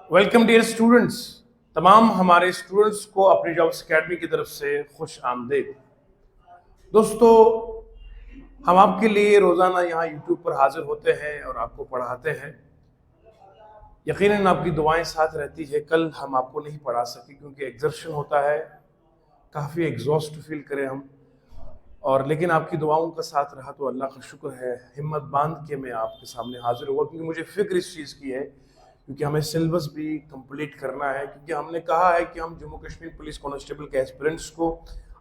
Welcome dear students. तमाम हमारे students को अपनी जॉब्स एकेडमी की तरफ से खुश आमदीद। दोस्तों, हम आपके लिए रोज़ाना यहाँ यूट्यूब पर हाजिर होते हैं और आपको पढ़ाते हैं। यकीनन आपकी दुआएं साथ रहती है। कल हम आपको नहीं पढ़ा सके क्योंकि एग्जर्शन होता है, काफ़ी एग्जॉस्ट फील करें हम, और लेकिन आपकी दुआओं का साथ रहा तो अल्लाह का शुक्र है। हिम्मत बांध के मैं आपके सामने हाजिर हुआ क्योंकि मुझे फिक्र इस चीज़ की है, क्योंकि हमें सिलेबस भी कंप्लीट करना है। क्योंकि हमने कहा है कि हम जम्मू कश्मीर पुलिस कांस्टेबल के एस्पिरेंट्स को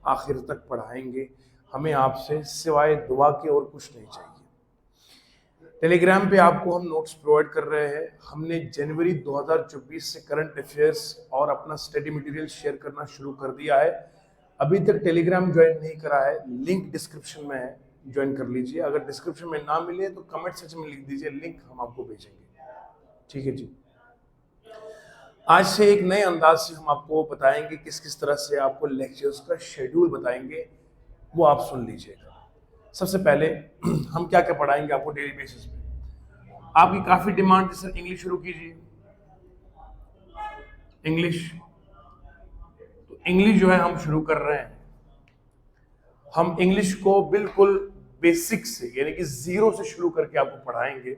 आखिर तक पढ़ाएंगे। हमें आपसे सिवाय दुआ के और कुछ नहीं चाहिए। टेलीग्राम पे आपको हम नोट्स प्रोवाइड कर रहे हैं। हमने जनवरी 2024 से करंट अफेयर्स और अपना स्टडी मटेरियल शेयर करना शुरू कर दिया है। अभी तक टेलीग्राम ज्वाइन नहीं करा है, लिंक डिस्क्रिप्शन में है, ज्वाइन कर लीजिए। अगर डिस्क्रिप्शन में ना मिले तो कमेंट सेक्शन में लिख दीजिए, लिंक हम आपको भेजेंगे। ठीक है जी। आज से एक नए अंदाज से हम आपको बताएंगे किस किस तरह से आपको लेक्चर्स का शेड्यूल बताएंगे, वो आप सुन लीजिएगा। सबसे पहले हम क्या क्या पढ़ाएंगे आपको डेली बेसिस पे। आपकी काफी डिमांड थी सर इंग्लिश शुरू कीजिए। इंग्लिश, तो इंग्लिश जो है हम शुरू कर रहे हैं। हम इंग्लिश को बिल्कुल बेसिक से यानी कि जीरो से शुरू करके आपको पढ़ाएंगे।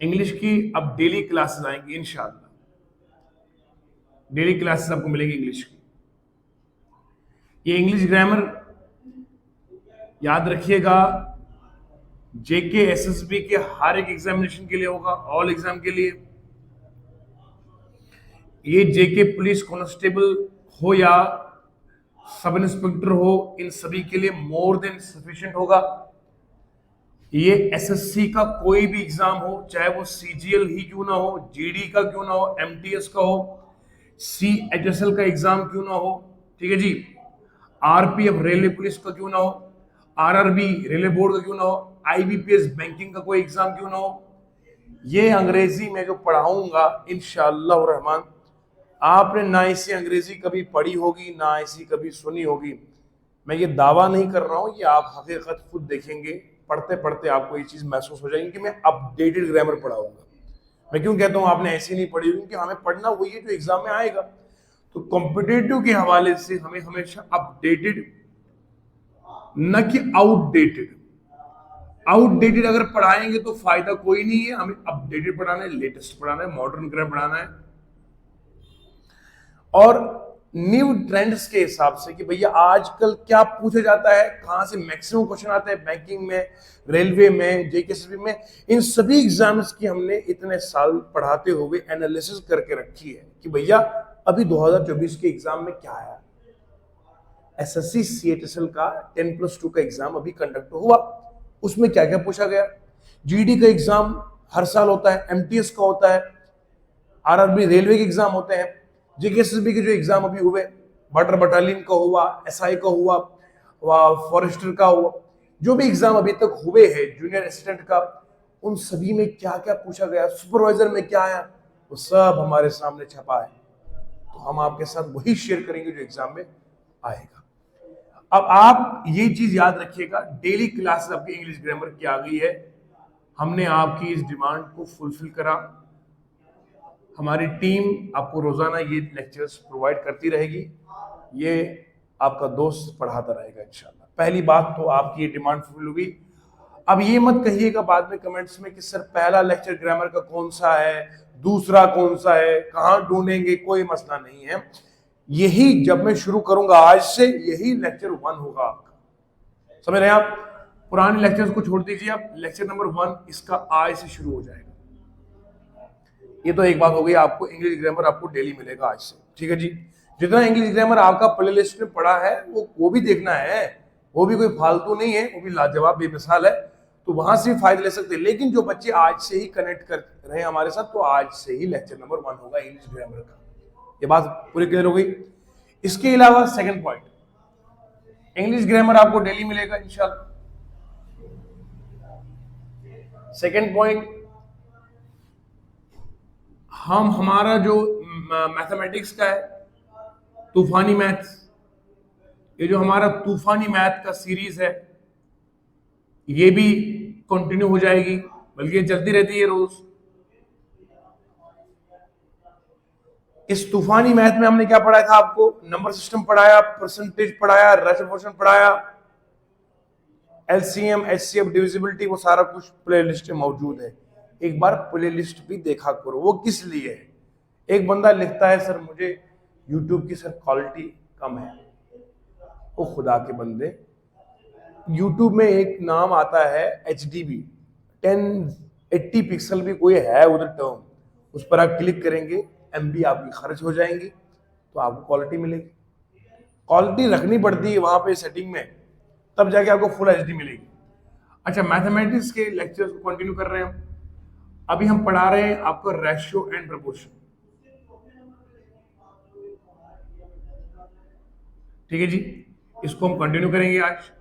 इंग्लिश की अब डेली क्लासेस आएंगी इंशाल्लाह। डेली क्लासेस आपको मिलेगी इंग्लिश की। ये इंग्लिश ग्रामर याद रखिएगा, जेके एसएसबी के हर एक एग्जामिनेशन के लिए होगा, ऑल एग्जाम के लिए। ये जेके पुलिस कांस्टेबल हो या सब इंस्पेक्टर हो, इन सभी के लिए मोर देन सफिशिएंट होगा। ये एसएससी का कोई भी एग्जाम हो, चाहे वो सीजीएल ही क्यों ना हो, जीडी का क्यों ना हो, एमटीएस का हो, सीएचएसएल का एग्जाम क्यों ना हो, ठीक है जी, आरपीएफ रेलवे पुलिस का क्यों ना हो, आरआरबी रेलवे बोर्ड का क्यों ना हो, आईबीपीएस बैंकिंग का कोई एग्जाम क्यों ना हो, ये अंग्रेजी में जो पढ़ाऊंगा इंशाअल्लाह रहमान, आपने ना इसी अंग्रेजी कभी पढ़ी होगी ना इसी कभी सुनी होगी। मैं ये दावा नहीं कर रहा हूं, ये आप हकीकत खुद देखेंगे। पढ़ते पढ़ते आपको ये चीज महसूस हो जाएगी कि मैं अपडेटेड ग्रामर पढ़ाऊंगा। मैं क्यों कहता हूं आपने ऐसी नहीं पढ़ी, क्योंकि हमें पढ़ना वही है जो एग्जाम में आएगा। तो कॉम्पिटेटिव के हवाले से हमें हमेशा अपडेटेड, न कि आउटडेटेड। आउटडेटेड अगर पढ़ाएंगे तो फायदा कोई नहीं है। हमें अपडेटेड पढ़ाना है, लेटेस्ट पढ़ाना है, मॉडर्न ग्रामर पढ़ाना है, और न्यू ट्रेंड्स के हिसाब से कि भैया आजकल क्या पूछा जाता है, कहां से मैक्सिमम क्वेश्चन आते हैं बैंकिंग में, रेलवे में, जेकेएसबी में। इन सभी एग्जाम्स की हमने इतने साल पढ़ाते हुए एनालिसिस करके रखी है कि भैया अभी 2024 के एग्जाम में क्या आया। एसएससी सीएचएसएल का 10+2 का एग्जाम अभी कंडक्ट हुआ, उसमें क्या क्या पूछा गया। जीडी का एग्जाम हर साल होता है, एमटीएस का होता है, आरआरबी रेलवे के एग्जाम होते हैं, जेकेएसबी के जो एग्जाम अभी हुए, बॉर्डर बटालियन का हुआ, एसआई का हुआ, फॉरेस्टर का हुआ, जो भी एग्जाम अभी तक हुए हैं जूनियर असिस्टेंट का, उन सभी में क्या क्या पूछा गया, सुपरवाइजर में क्या आया, वो सब हमारे सामने छपा है। तो हम आपके साथ वही शेयर करेंगे जो एग्जाम में आएगा। अब आप ये चीज याद रखिएगा, डेली क्लासेस आपकी इंग्लिश ग्रामर की आ गई है। हमने आपकी इस डिमांड को फुलफिल करा। हमारी टीम आपको रोजाना ये लेक्चर्स प्रोवाइड करती रहेगी। ये आपका दोस्त पढ़ाता रहेगा इंशाल्लाह। पहली बात तो आपकी ये डिमांड फुल हुई। अब ये मत कहिएगा बाद में कमेंट्स में कि सर पहला लेक्चर ग्रामर का कौन सा है, दूसरा कौन सा है, कहां ढूंढेंगे। कोई मसला नहीं है, यही जब मैं शुरू करूंगा आज से, यही लेक्चर 1 होगा आपका। समझ रहे हैं आप? पुराने लेक्चर्स को छोड़ दीजिए, आप लेक्चर नंबर 1 इसका आज से शुरू हो जाएगा। ये तो एक बात हो गई, आपको इंग्लिश ग्रामर आपको डेली मिलेगा आज से, ठीक है जी। जितना इंग्लिश ग्रामर आपका प्लेलिस्ट में पड़ा है वो भी देखना है, वो भी कोई फालतू नहीं है, वो भी लाजवाब बेमिसाल है, तो वहां से भी फायदा ले सकते हैं। लेकिन जो बच्चे आज से ही कनेक्ट कर रहे हैं हमारे साथ, तो आज से ही लेक्चर नंबर 1 होगा इंग्लिश ग्रामर का। ये बात पूरी क्लियर हो गई। इसके अलावा सेकंड पॉइंट, इंग्लिश ग्रामर आपको डेली मिलेगा इंशाल्लाह। सेकंड पॉइंट, हमारा जो मैथमेटिक्स का है, तूफानी मैथ्स, ये जो हमारा तूफानी मैथ का सीरीज है, ये भी कंटिन्यू हो जाएगी, बल्कि ये चलती रहती है रोज। इस तूफानी मैथ में हमने क्या पढ़ाया था आपको? नंबर सिस्टम पढ़ाया, परसेंटेज पढ़ाया, रेशो फंक्शन पढ़ाया, एलसीएम, एचसीएफ, डिविजिबिलिटी, वो सारा कुछ प्लेलिस्ट में मौजूद है। एक बार प्लेलिस्ट भी देखा करो। वो किस लिए है? एक बंदा लिखता है सर मुझे यूट्यूब की सर क्वालिटी कम है। वो खुदा के बंदे, यूट्यूब में एक नाम आता है HDB, 1080 पिक्सल भी कोई है उधर टर्म, उस पर आप क्लिक करेंगे, MB आपकी खर्च हो जाएंगी, तो आपको क्वालिटी मिलेगी। क्वालिटी रखनी पड़ती है वहां पे सेटिंग में, तब जाके आपको फुल HD मिलेगी। अच्छा, मैथमेटिक्स के लेक्चर्स को कंटिन्यू कर रहे हैं हम। अभी हम पढ़ा रहे हैं आपको रेशियो एंड प्रपोर्शन। ठीक है जी, इसको हम कंटिन्यू करेंगे आज।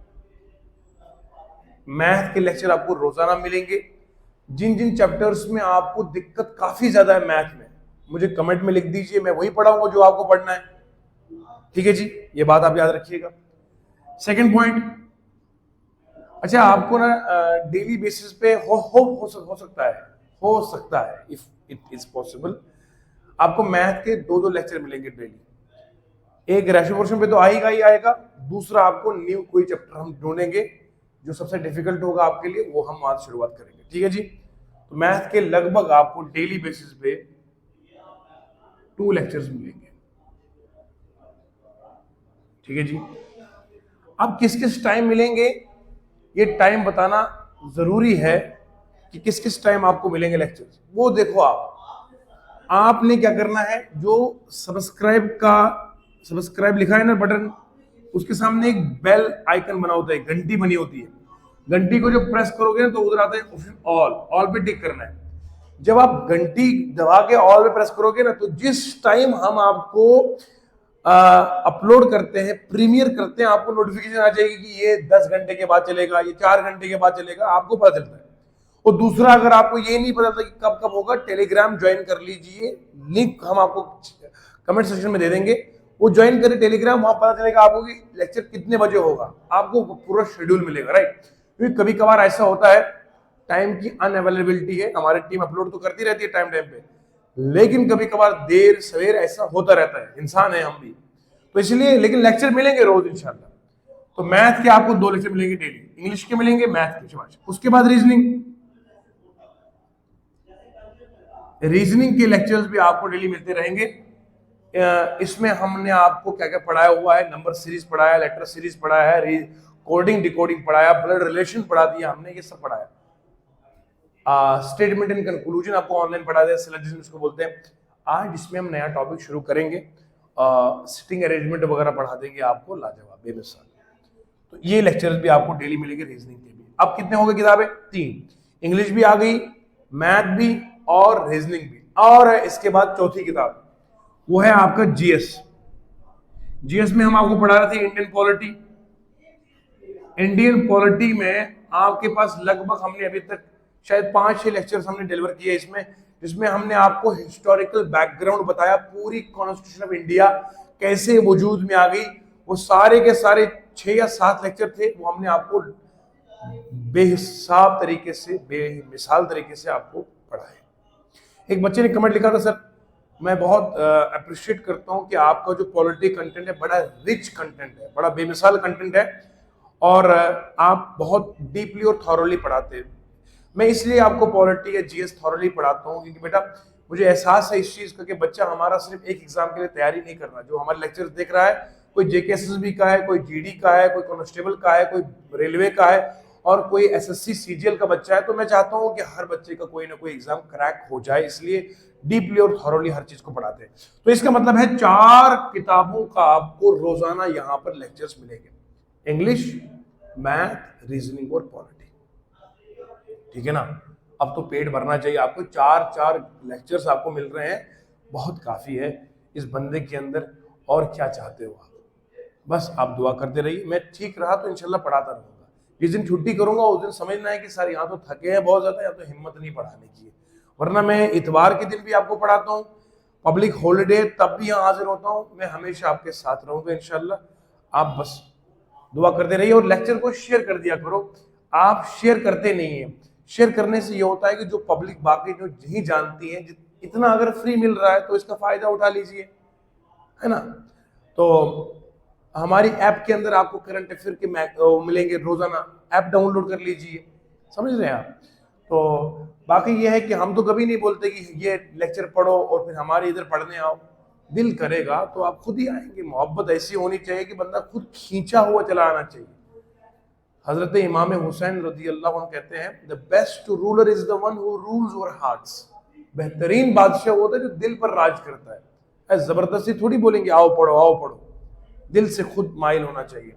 मैथ के लेक्चर आपको रोजाना मिलेंगे। जिन जिन चैप्टर्स में आपको दिक्कत काफी ज्यादा है मैथ में, मुझे कमेंट में लिख दीजिए, मैं वही पढ़ाऊंगा जो आपको पढ़ना है। ठीक है जी, ये बात आप याद रखिएगा। सेकंड पॉइंट, अच्छा आपको ना डेली बेसिस पे हो सकता है इफ इट इज पॉसिबल, आपको मैथ के दो लेक्चर मिलेंगे डेली। एक रेशियो पोर्शन पे तो आएगा ही आएगा, दूसरा आपको न्यू कोई चैप्टर हम ढूंढेंगे जो सबसे डिफिकल्ट होगा आपके लिए, वो हम आज शुरुआत करेंगे। ठीक है जी, तो मैथ के लगभग आपको डेली बेसिस पे 2 लेक्चर्स मिलेंगे। ठीक है जी, अब किस किस टाइम मिलेंगे ये टाइम बताना जरूरी है कि किस किस टाइम आपको मिलेंगे लेक्चर्स। वो देखो, आपने क्या करना है, जो सब्सक्राइब लिखा है ना बटन, उसके सामने एक बेल आइकन बना होता है, घंटी बनी होती है। घंटी को जब प्रेस करोगे ना तो उधर आता है ऑप्शन ऑल पे टिक करना है। जब आप घंटी दबा के ऑल पे प्रेस करोगे ना, तो जिस टाइम हम आपको अपलोड करते हैं, प्रीमियर करते हैं, आपको नोटिफिकेशन आ जाएगी कि ये 10 घंटे के बाद चलेगा, ये 4 घंटे के बाद चलेगा, आपको पता चलता है। और दूसरा, अगर आपको ये नहीं पता था कि कब कब होगा, टेलीग्राम ज्वाइन कर लीजिए, लिंक हम आपको कमेंट सेक्शन में दे देंगे, वो ज्वाइन करें टेलीग्राम, वहां पता चलेगा आपको कि लेक्चर कितने बजे होगा, आपको पूरा शेड्यूल मिलेगा। राइट, क्योंकि कभी कभार ऐसा होता है टाइम की अनअवेलेबिलिटी है, हमारी टीम अपलोड तो करती रहती है टाइम पे, लेकिन कभी कभार देर सवेर ऐसा होता रहता है, इंसान है हम भी, तो इसलिए, लेकिन लेक्चर मिलेंगे रोज इंशाल्लाह। तो मैथ के आपको 2 लेक्चर मिलेंगे डेली, इंग्लिश के मिलेंगे, मैथ के शाबाश। उसके बाद रीजनिंग के लेक्चर्स भी आपको डेली मिलते रहेंगे। इसमें हमने आपको क्या क्या पढ़ाया हुआ है, नंबर सीरीज पढ़ाया, लेटर सीरीज पढ़ाया है, कोडिंग डिकोडिंग पढ़ाया, ब्लड रिलेशन पढ़ा दिया हमने, ये सब पढ़ाया। स्टेटमेंट एंड कंक्लूजन आपको ऑनलाइन पढ़ा दिया, सिलोजिज्म इसको बोलते हैं। आज इसमें हम नया टॉपिक शुरू करेंगे, सिटिंग अरेंजमेंट वगैरह पढ़ा देंगे आपको, लाजवाब बेमिसाल। तो ये लेक्चर्स भी आपको डेली मिलेंगे रीजनिंग के भी। अब कितने हो गए किताबें? 3, इंग्लिश भी आ गई, मैथ भी और रीजनिंग भी। और इसके बाद चौथी किताब, वो है आपका जीएस। जीएस में हम आपको पढ़ा रहे थे इंडियन पॉलिटी। इंडियन पॉलिटी में आपके पास लगभग हमने अभी तक शायद 5-6 लेक्चर्स हमने डिलीवर किए इसमें, जिसमें हमने आपको हिस्टोरिकल बैकग्राउंड बताया, पूरी कॉन्स्टिट्यूशन ऑफ इंडिया कैसे वजूद में आ गई। वो सारे के सारे 6 या 7 लेक्चर थे, वो हमने आपको बेहिसाब तरीके से, बेमिसाल तरीके से आपको पढ़ाए। एक बच्चे ने कमेंट लिखा था, सर मैं बहुत अप्रिशिएट करता हूं कि आपका जो पॉलिटी कंटेंट है बड़ा रिच कंटेंट है, बड़ा बेमिसाल कंटेंट है, और आप बहुत डीपली और थॉरोली पढ़ाते हैं। मैं इसलिए आपको पॉलिटी या जीएस थॉरोली पढ़ाता हूँ क्योंकि बेटा मुझे एहसास है इस चीज का कि बच्चा हमारा सिर्फ एक एग्जाम के लिए तैयारी नहीं कर रहा। जो हमारे लेक्चर्स देख रहा है, कोई जेकेएसएसबी का है, कोई जीडी का है, कोई कांस्टेबल का है, कोई रेलवे का है, और कोई एसएससी सीजीएल का बच्चा है। तो मैं चाहता हूं कि हर बच्चे का कोई ना कोई एग्जाम क्रैक हो जाए, इसलिए डीपली और थॉरोली हर चीज को पढ़ाते हैं। तो इसका मतलब है 4 किताबों का आपको रोजाना यहाँ पर लेक्चर्स मिलेंगे, इंग्लिश, मैथ, रीजनिंग और पॉलिटी। ठीक है ना? अब तो पेट भरना चाहिए आपको, 4 लेक्चर्स आपको मिल रहे हैं, बहुत काफी है इस बंदे के अंदर। और क्या चाहते हो आप? बस आप दुआ करते रहिए, मैं ठीक रहा तो इंशाल्लाह पढ़ाता रहूंगा। जिस दिन छुट्टी करूंगा उस दिन समझना है कि सर यहाँ तो थके हैं बहुत ज्यादा, या तो हिम्मत नहीं पढ़ाने की है, वरना मैं इतवार के दिन भी आपको पढ़ाता हूँ, पब्लिक हॉलीडे तब भी यहाँ हाजिर होता हूँ। मैं हमेशा आपके साथ रहूंगा इंशाल्लाह। आप बस दुआ करते रहिए और लेक्चर को शेयर कर दिया करो। आप शेयर करते नहीं है, शेयर करने से ये होता है कि जो पब्लिक बाकी जो नहीं जानती है, इतना अगर फ्री मिल रहा है तो इसका फायदा उठा लीजिए, है ना। तो हमारी ऐप के अंदर आपको करंट अफेयर के मिलेंगे रोजाना, ऐप डाउनलोड कर लीजिए, समझ रहे हैं आप। तो बाकी ये है कि हम तो कभी नहीं बोलते कि ये लेक्चर पढ़ो और फिर हमारे इधर पढ़ने आओ। दिल करेगा तो आप खुद ही आएंगे। मोहब्बत ऐसी होनी चाहिए कि बंदा खुद खींचा हुआ चला आना चाहिए। हजरत इमाम हुसैन रजी अल्लाह अन्हु कहते हैं, the best ruler is the one who rules over hearts. बेहतरीन बादशाह वो होता है जो दिल पर राज करता है। जबरदस्ती थोड़ी बोलेंगे आओ पढ़ो आओ पढ़ो, दिल से खुद माइल होना चाहिए।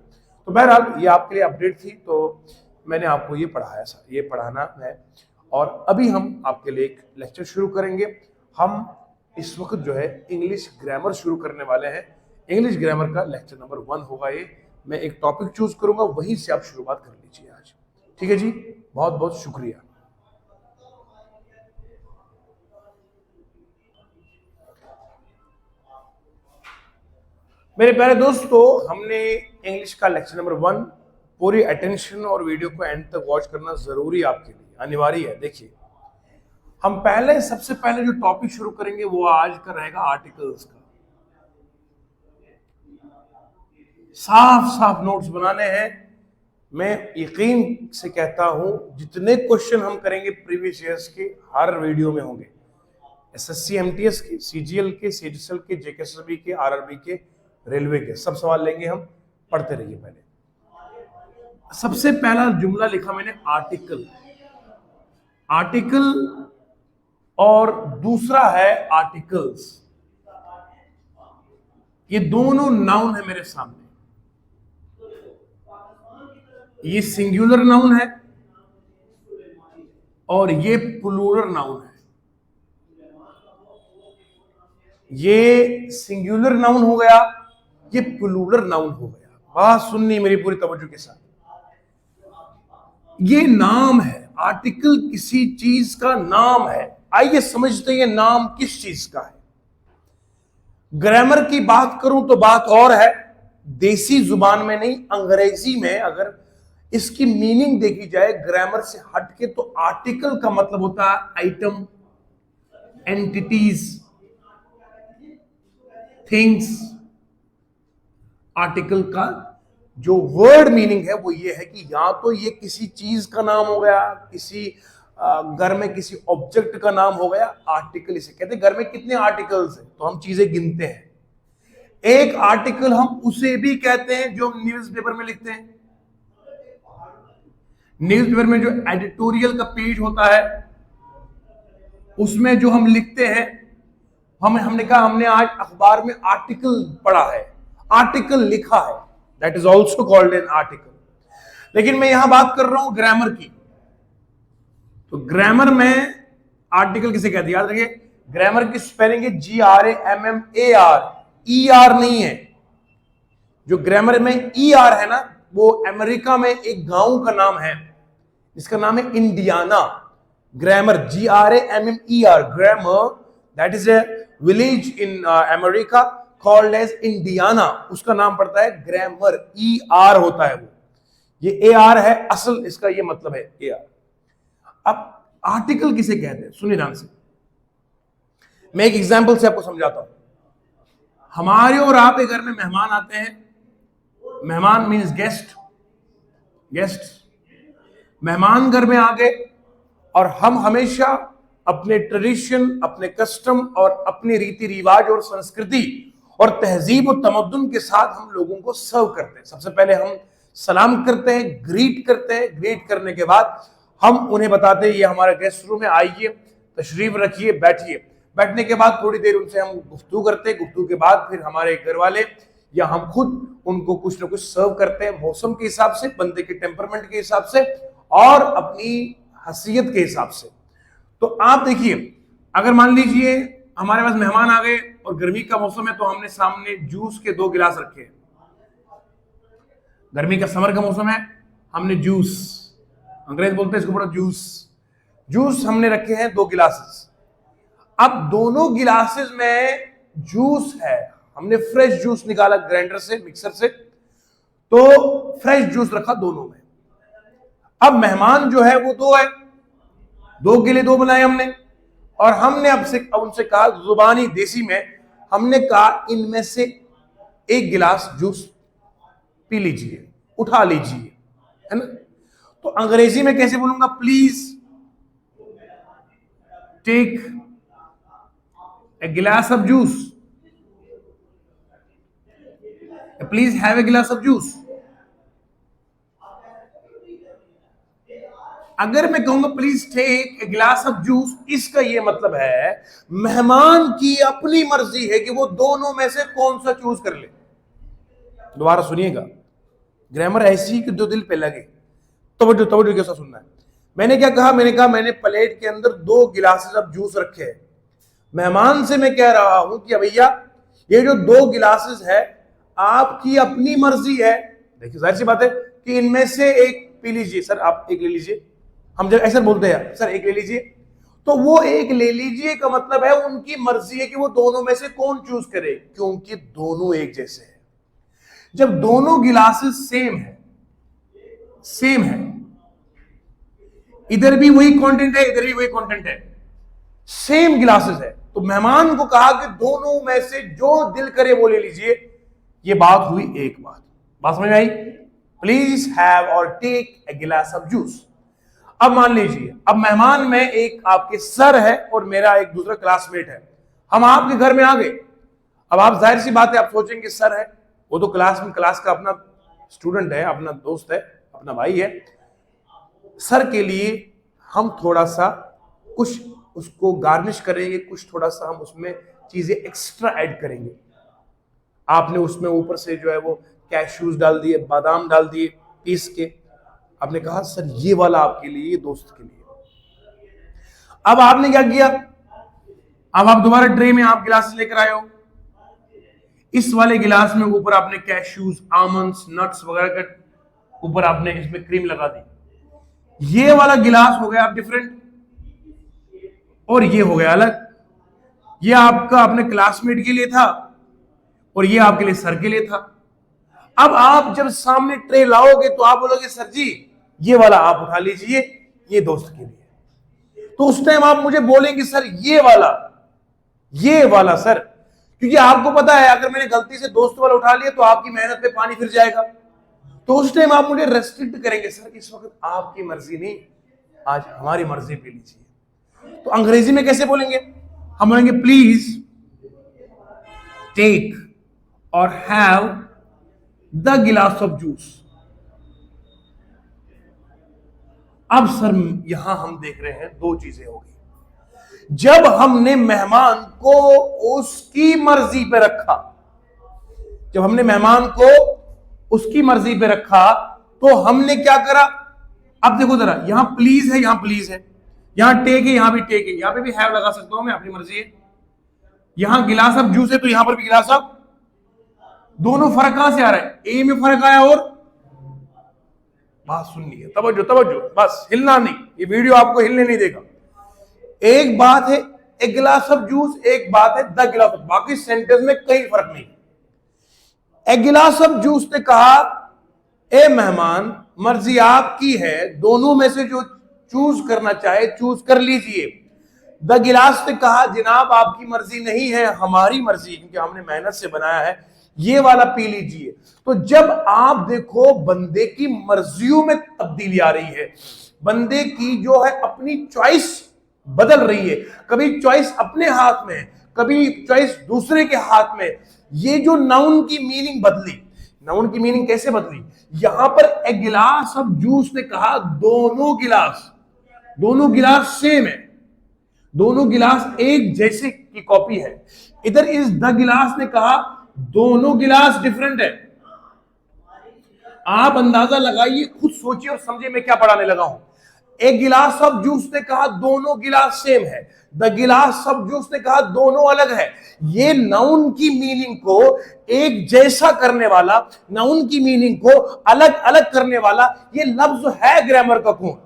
तो बहरहाल ये आपके लिए अपडेट थी, तो मैंने आपको ये पढ़ाया, ये पढ़ाना है। और अभी हम आपके लिए एक लेक्चर शुरू करेंगे। हम इस वक्त जो है इंग्लिश ग्रामर शुरू करने वाले हैं। इंग्लिश ग्रामर का लेक्चर नंबर 1 होगा ये। मैं एक टॉपिक चूज करूंगा, वहीं से आप शुरुआत कर लीजिए आज, ठीक है जी। बहुत बहुत शुक्रिया। मेरे प्यारे दोस्तों, हमने इंग्लिश का लेक्चर नंबर 1 पूरी अटेंशन और वीडियो को एंड तक वॉच करना जरूरी आपके लिए, अनिवार्य है। देखिए, हम सबसे पहले जो टॉपिक शुरू करेंगे वो आज का रहेगा आर्टिकल्स का। साफ साफ नोट्स बनाने हैं। मैं यकीन से कहता हूं जितने क्वेश्चन हम करेंगे प्रीवियस ईयर्स के हर वीडियो में होंगे। एसएससी एमटीएस के, सीजीएल के, सीजीएल के, जेकेएसबी के, आरआरबी के, रेलवे के, सब सवाल लेंगे हम। पढ़ते रहिए। पहले सबसे पहला जुमला लिखा मैंने आर्टिकल, आर्टिकल, और दूसरा है आर्टिकल्स। ये दोनों नाउन है मेरे सामने। ये सिंगुलर नाउन है और ये प्लूरल नाउन है। ये सिंगुलर नाउन हो गया, ये प्लूरल नाउन हो गया। बात सुननी मेरी पूरी तवज्जो के साथ। ये नाम है, आर्टिकल किसी चीज का नाम है। आइए समझते हैं ये नाम किस चीज का है। ग्रामर की बात करूं तो बात और है, देसी जुबान में नहीं, अंग्रेजी में अगर इसकी मीनिंग देखी जाए ग्रामर से हटके, तो आर्टिकल का मतलब होता है आइटम, एंटिटीज, थिंग्स। आर्टिकल का जो वर्ड मीनिंग है वो ये है कि या तो ये किसी चीज का नाम हो गया, किसी घर में किसी ऑब्जेक्ट का नाम हो गया, आर्टिकल इसे कहते हैं। घर में कितने आर्टिकल्स हैं तो हम चीजें गिनते हैं। एक आर्टिकल हम उसे भी कहते हैं जो हम न्यूज़पेपर में लिखते हैं। न्यूज़पेपर में जो एडिटोरियल का पेज होता है उसमें जो हम लिखते हैं, हमने कहा हमने आज अखबार में आर्टिकल पढ़ा है, आर्टिकल लिखा है, that is also called an article. लेकिन मैं यहां बात कर रहा हूं ग्रामर की। तो ग्रामर में आर्टिकल किसे कहते हैं? याद रखिए, ग्रामर की स्पेलिंग है GRAMMAR, ER नहीं है। जो ग्रामर में ER है ना, वो अमेरिका में एक गांव का नाम है, इसका नाम है Indiana. Grammar GRAMMER, grammar, that is a village in America called as Indiana. उसका नाम पड़ता है ग्रामर, ER होता है वो। ये AR है, असल इसका ये मतलब है AR। अब आर्टिकल किसे कहते हैं? सुनिए ध्यान से, मैं एक एग्जांपल से आपको समझाता हूं। हमारे और आपके घर में मेहमान आते हैं। मेहमान मीन्स गेस्ट, गेस्ट। मेहमान घर में आ गए और हम हमेशा अपने ट्रेडिशन, अपने कस्टम और अपने रीति रिवाज और संस्कृति और तहजीब और तमद्दुन के साथ हम लोगों को सर्व करते हैं। सबसे पहले हम सलाम करते हैं, ग्रीट करते हैं। ग्रीट करने के बाद हम उन्हें बताते हैं ये हमारा गेस्ट रूम है, आइए, तशरीफ रखिए, बैठिए। बैठने के बाद थोड़ी देर उनसे हम गुफ्तगू करते हैं। गुफ्तगू के बाद फिर हमारे घर वाले या हम खुद उनको कुछ ना कुछ सर्व करते हैं, मौसम के हिसाब से, बंदे के टेम्परमेंट के हिसाब से और अपनी हैसियत के हिसाब से। तो आप देखिए, अगर मान लीजिए हमारे पास मेहमान आ गए और गर्मी का मौसम है, तो हमने सामने जूस के 2 गिलास रखे हैं। गर्मी का, समर का मौसम है, हमने जूस, अंग्रेज बोलते हैं इसको बड़ा जूस, जूस हमने रखे हैं 2 गिलासेस। अब दोनों गिलासेस में जूस है, हमने फ्रेश जूस निकाला ग्राइंडर से, मिक्सर से, तो फ्रेश जूस रखा दोनों में। अब मेहमान जो है वो 2 है, 2 के लिए 2 बनाए हमने, और हमने अब उनसे कहा जुबानी देसी में, हमने कहा इनमें से एक गिलास जूस पी लीजिए, उठा लीजिए, है ना। तो अंग्रेजी में कैसे बोलूंगा? प्लीज टेक ए गिलास of juice, please have a गिलास ऑफ जूस। अगर मैं कहूंगा प्लीज टेक ए गिलास ऑफ जूस, इसका यह मतलब है मेहमान की अपनी मर्जी है कि वो दोनों में से कौन सा चूज कर ले। दोबारा सुनिएगा, ग्रामर ऐसी कि जो दिल पे लगे। तवज्जो तवज्जो कैसा सुनना है। मैंने क्या कहा? मैंने कहा मैंने प्लेट के अंदर 2 गिलासेस ऑफ जूस रखे हैं। मेहमान से मैं कह रहा हूं कि भैया ये जो 2 गिलासेस है आपकी अपनी मर्जी है। देखिए जाहिर सी बात है कि इनमें से एक पी लीजिए। सर आप एक ले लीजिए, हम जब ऐसा बोलते हैं सर एक ले लीजिए, तो वो एक ले लीजिए का मतलब है उनकी मर्जी है कि वो दोनों में से कौन चूज करे, क्योंकि दोनों एक जैसे हैं। जब दोनों गिलासेस सेम है, इधर भी वही कंटेंट है, इधर भी वही कंटेंट है, सेम गिलासेस है, तो मेहमान को कहा कि दोनों में से जो दिल करे वो ले लीजिए। ये बात हुई एक बात समझ में आई? प्लीज हैव और टेक ए गिलास ऑफ जूस। अब मान लीजिए अब मेहमान में एक आपके सर है और मेरा एक दूसरा क्लासमेट है। हम आपके घर में आ गए। अब आप जाहिर सी बात है आप सोचेंगे सर है, वो तो क्लास का अपना स्टूडेंट है, अपना दोस्त है, अपना भाई है। सर के लिए हम थोड़ा सा कुछ उसको गार्निश करेंगे, कुछ थोड़ा सा हम उसमें चीजें एक्स्ट्रा ऐड करेंगे। आपने उसमें ऊपर से जो है वो कैश्यूज डाल दिए, बादाम डाल दिए पीस के। आपने कहा सर ये वाला आपके लिए, ये दोस्त के लिए। अब आपने क्या किया? अब आप दोबारा ट्रे में आप गिलास लेकर आए हो। इस वाले गिलास में ऊपर आपने कैश्यूज, आमंड्स, नट्स वगैरह का ऊपर आपने इसमें क्रीम लगा दी। ये वाला गिलास हो गया आप डिफरेंट और ये हो गया अलग। ये आपका अपने क्लासमेट के लिए था और ये आपके लिए सर के लिए था। अब आप जब सामने ट्रे लाओगे तो आप बोलोगे सर जी ये वाला आप उठा लीजिए, ये दोस्त के लिए। तो उस टाइम आप मुझे बोलेंगे सर ये वाला सर, क्योंकि आपको पता है अगर मैंने गलती से दोस्त वाला उठा लिया तो आपकी मेहनत पे पानी फिर जाएगा। तो उस टाइम आप मुझे रेस्ट्रिक्ट करेंगे, सर इस वक्त आपकी मर्जी नहीं, आज हमारी मर्जी पे लीजिए। तो अंग्रेजी में कैसे बोलेंगे? हम बोलेंगे प्लीज टेक और हैव द गिलास ऑफ जूस। अब सर यहां हम देख रहे हैं 2 चीजें हो गई। जब हमने मेहमान को उसकी मर्जी पे रखा, जब हमने मेहमान को उसकी मर्जी पे रखा तो हमने क्या करा? अब देखो जरा, यहां प्लीज है, यहां प्लीज है, यहां टेक है, यहां भी टेक है, यहां पे भी हैव लगा सकता हूं मैं, अपनी मर्जी है। यहां गिलास ऑफ जूस है तो यहां पर भी गिलास ऑफ। दोनों फर्क कहां से आ रहा है? ए में फर्क आया और बात सुननी है, तवज्जो, बस हिलना नहीं, ये वीडियो आपको हिलने नहीं देगा। एक बात है एक गिलास ऑफ जूस, एक बात है द गिलास ऑफ, बाकी सेंटेंस में कई फर्क नहीं। एक गिलास ऑफ जूस ने कहा ए मेहमान मर्जी आपकी है, दोनों में से जो चूज करना चाहे चूज कर लीजिए। द गिलास ने कहा जनाब आपकी मर्जी नहीं है, हमारी मर्जी, क्योंकि हमने मेहनत से बनाया है, ये वाला पी लीजिए। तो जब आप देखो बंदे की मर्जियों में तब्दीली आ रही है, बंदे की जो है अपनी चॉइस बदल रही है, कभी चॉइस अपने हाथ में, कभी चॉइस दूसरे के हाथ में। ये जो नाउन की मीनिंग बदली, नाउन की मीनिंग कैसे बदली? यहां पर ए गिलास ऑफ जूस ने कहा दोनों गिलास सेम है, दोनों गिलास एक जैसे की कॉपी है। इधर इस द गिलास ने कहा दोनों गिलास डिफरेंट है। आप अंदाजा लगाइए, खुद सोचिए और समझिए मैं क्या पढ़ाने लगा हूं। एक गिलास ऑफ जूस ने कहा दोनों गिलास सेम है, द गिलास ऑफ जूस ने कहा दोनों अलग है। ये नाउन की मीनिंग को एक जैसा करने वाला, नाउन की मीनिंग को अलग अलग करने वाला ये लफ्ज है ग्रामर का कौन?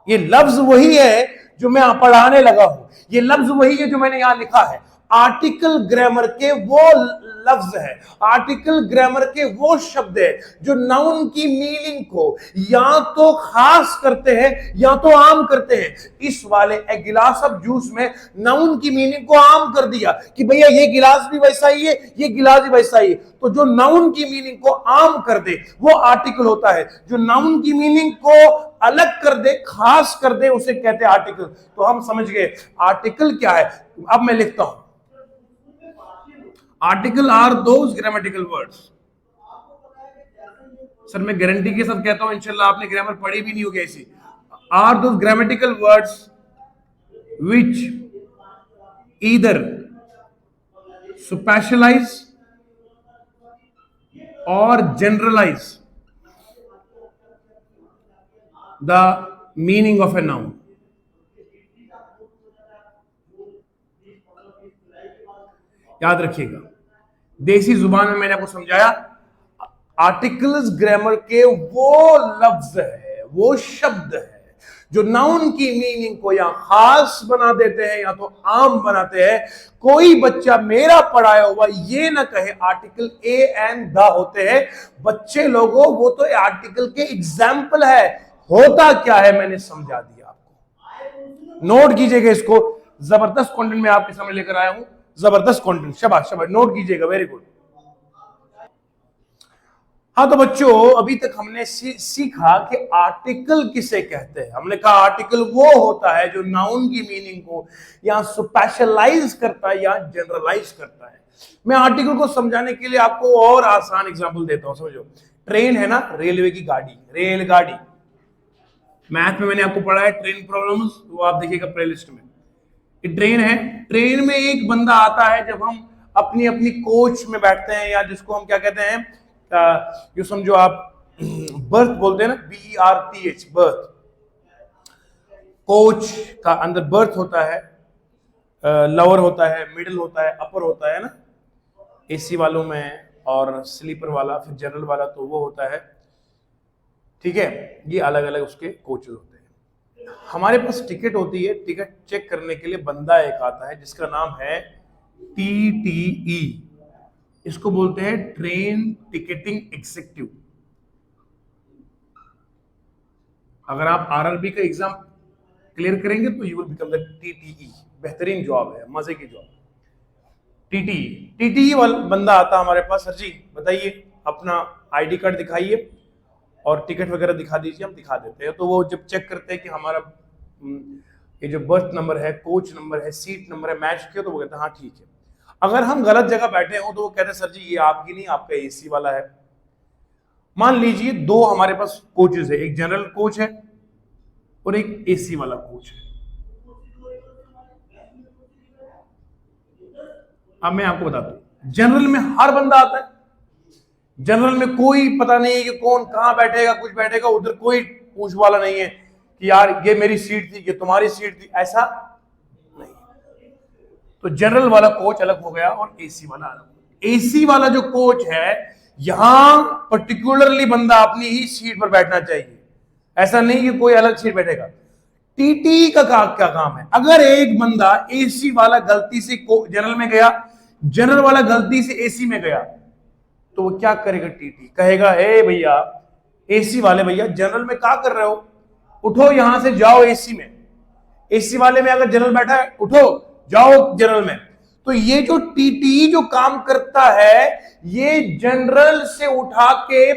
ये लफ्ज वही है जो मैं पढ़ाने लगा हूं। ये लफ्ज वही है जो मैंने यहां लिखा है। आर्टिकल ग्रामर के वो लफ्ज है, आर्टिकल ग्रामर के वो शब्द है जो नाउन की मीनिंग को या तो खास करते हैं या तो आम करते हैं। इस वाले ए गिलास ऑफ जूस में नाउन की मीनिंग को आम कर दिया कि भैया ये गिलास भी वैसा ही है, ये गिलास भी वैसा ही है। तो जो नाउन की मीनिंग को आम कर दे वो आर्टिकल होता है, जो नाउन की मीनिंग को अलग कर दे, खास कर दे, उसे कहते हैं आर्टिकल। तो हम समझ गए आर्टिकल क्या है। अब मैं लिखता हूं, article are those grammatical words. Sir मैं गारंटी के साथ कहता हूं, इंशाल्लाह आपने ग्रामर पढ़ी भी नहीं होगी ऐसी। Are those grammatical words which either specialize और generalize the meaning of a noun. याद रखिएगा, देसी जुबान में मैंने आपको समझाया, आर्टिकल्स ग्रामर के वो लफ्ज है, वो शब्द है जो नाउन की मीनिंग को या खास बना देते हैं या तो आम बनाते हैं। कोई बच्चा मेरा पढ़ाया हुआ ये ना कहे आर्टिकल ए एंड द होते हैं। बच्चे लोगों, वो तो आर्टिकल के एग्जाम्पल है, होता क्या है मैंने समझा दिया आपको। नोट कीजिएगा इसको, जबरदस्त कंटेंट में आपके सामने लेकर आया हूं, जबरदस्त कंटेंट। शाबाश शाबाश, नोट कीजिएगा, वेरी गुड। हाँ तो बच्चों, अभी तक हमने सीखा कि आर्टिकल किसे कहते हैं। हमने कहा आर्टिकल वो होता है जो नाउन की मीनिंग को या स्पेशलाइज करता है या जनरलाइज करता है। मैं आर्टिकल को समझाने के लिए आपको और आसान एग्जांपल देता हूं। समझो, ट्रेन है ना, रेलवे की गाड़ी, रेलगाड़ी। मैथ में मैंने आपको पढ़ा है ट्रेन प्रॉब्लम्स, वो आप देखिएगा प्लेलिस्ट में। ये ट्रेन है, ट्रेन में एक बंदा आता है जब हम अपनी अपनी कोच में बैठते हैं, या जिसको हम क्या कहते हैं, जो समझो आप बर्थ बोलते हैं ना, BERTH, बर्थ। कोच का अंदर बर्थ होता है, लोअर होता है, मिडिल होता है, अपर होता है ना, एसी वालों में, और स्लीपर वाला, फिर जनरल वाला, तो वो होता है। ठीक है, ये अलग अलग उसके कोचेस होते हैं। हमारे पास टिकट होती है, टिकट चेक करने के लिए बंदा एक आता है जिसका नाम है TTE। इसको बोलते हैं ट्रेन टिकटिंग एग्जीक्यूटिव। अगर आप RRB का एग्जाम क्लियर करेंगे तो you will become the TTE। बेहतरीन जॉब है, मजे की जॉब। TTE वाला बंदा आता हमारे पास, सर जी बताइए अपना ID कार्ड दिखाइए और टिकट वगैरह दिखा दीजिए। हम दिखा देते हैं। तो वो जब चेक करते हैं कि हमारा ये जो बर्थ नंबर है, कोच नंबर है, सीट नंबर है, मैच किया, तो वो कहते हैं हाँ ठीक है। अगर हम गलत जगह बैठे हो तो वो कहते हैं सर जी ये आपकी नहीं, आपका AC वाला है। मान लीजिए दो हमारे पास कोचेस है, एक जनरल कोच है और एक AC वाला कोच है। अब मैं आपको बताता हूं, जनरल में हर बंदा आता है। जनरल में कोई पता नहीं है कि कौन कहां बैठेगा, कुछ बैठेगा, उधर कोई पूछ वाला नहीं है कि यार ये मेरी सीट थी, ये तुम्हारी सीट थी, ऐसा नहीं। तो जनरल वाला कोच अलग हो गया और AC वाला अलग। AC वाला जो कोच है, यहां पर्टिकुलरली बंदा अपनी ही सीट पर बैठना चाहिए, ऐसा नहीं कि कोई अलग सीट बैठेगा। TTE का क्या काम है, अगर एक बंदा AC वाला गलती से जनरल में गया, जनरल वाला गलती से AC में गया, तो वो क्या करेगा, TTE कहेगा हे भैया AC वाले भैया जनरल में क्या कर रहे हो, उठो यहां से जाओ AC में। AC वाले में अगर जनरल बैठा है, उठो जाओ जनरल में। तो ये जो TTE जो काम करता है, ये जनरल से उठा के